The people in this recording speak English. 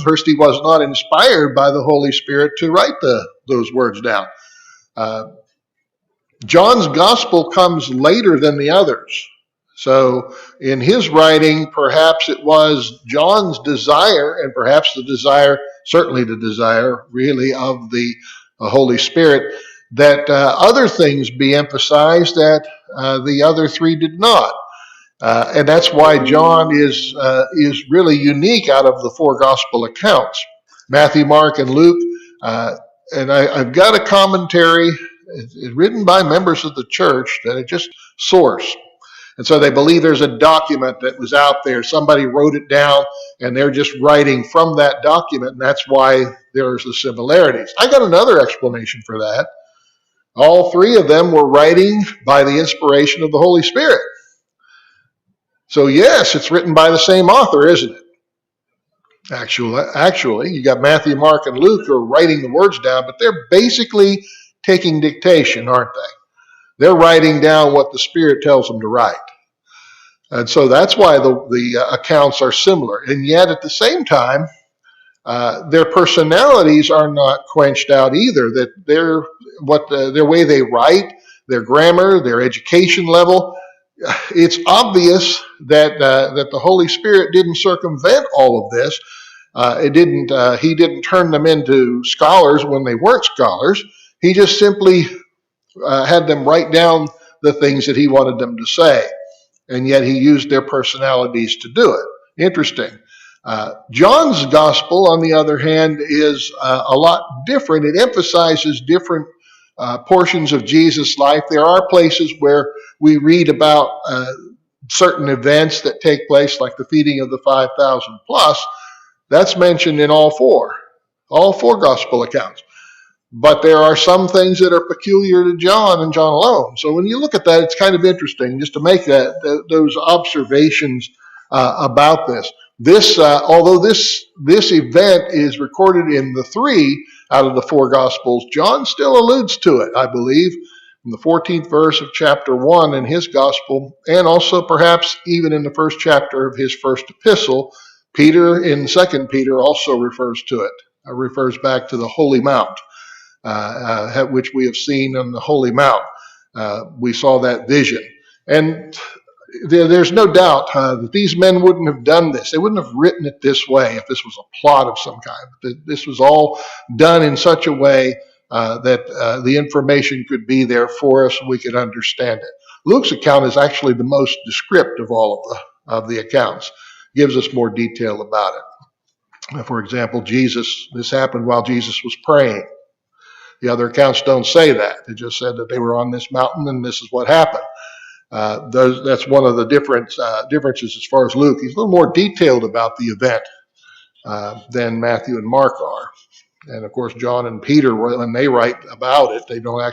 First, he was not inspired by the Holy Spirit to write those words down. John's gospel comes later than the others. So in his writing, perhaps it was John's desire, and perhaps certainly the desire really of the Holy Spirit, that other things be emphasized that the other three did not. And that's why John is really unique out of the four gospel accounts. Matthew, Mark, and Luke. And I've got a commentary written by members of the church that it just source. And so they believe there's a document that was out there. Somebody wrote it down, and they're just writing from that document, and that's why there's the similarities. I got another explanation for that. All three of them were writing by the inspiration of the Holy Spirit. So yes, it's written by the same author, isn't it? Actually, you got Matthew, Mark, and Luke who are writing the words down, but they're basically taking dictation, aren't they? They're writing down what the Spirit tells them to write. And so that's why the accounts are similar. And yet at the same time, their personalities are not quenched out either. That their way they write, their grammar, their education level, it's obvious that the Holy Spirit didn't circumvent all of this. He didn't turn them into scholars when they weren't scholars. He just simply had them write down the things that he wanted them to say, and yet he used their personalities to do it. Interesting. John's gospel, on the other hand, is a lot different. It emphasizes different portions of Jesus' life. There are places where we read about certain events that take place, like the feeding of the 5,000 plus. That's mentioned in all four gospel accounts. But there are some things that are peculiar to John and John alone. So when you look at that, it's kind of interesting just to make those observations about this. Although this event is recorded in the three out of the four Gospels, John still alludes to it, I believe, in the 14th verse of chapter 1 in his Gospel, and also perhaps even in the first chapter of his first epistle. Peter in 2 Peter also refers to it, refers back to the Holy Mount, which we have seen on the Holy Mount. We saw that vision. And there's no doubt that these men wouldn't have done this. They wouldn't have written it this way if this was a plot of some kind. This was all done in such a way that the information could be there for us and we could understand it. Luke's account is actually the most descriptive of all of the accounts. Gives us more detail about it. For example, this happened while Jesus was praying. The other accounts don't say that. They just said that they were on this mountain and this is what happened. That's one of the differences as far as Luke. He's a little more detailed about the event than Matthew and Mark are. And of course, John and Peter, when they write about it, they don't actually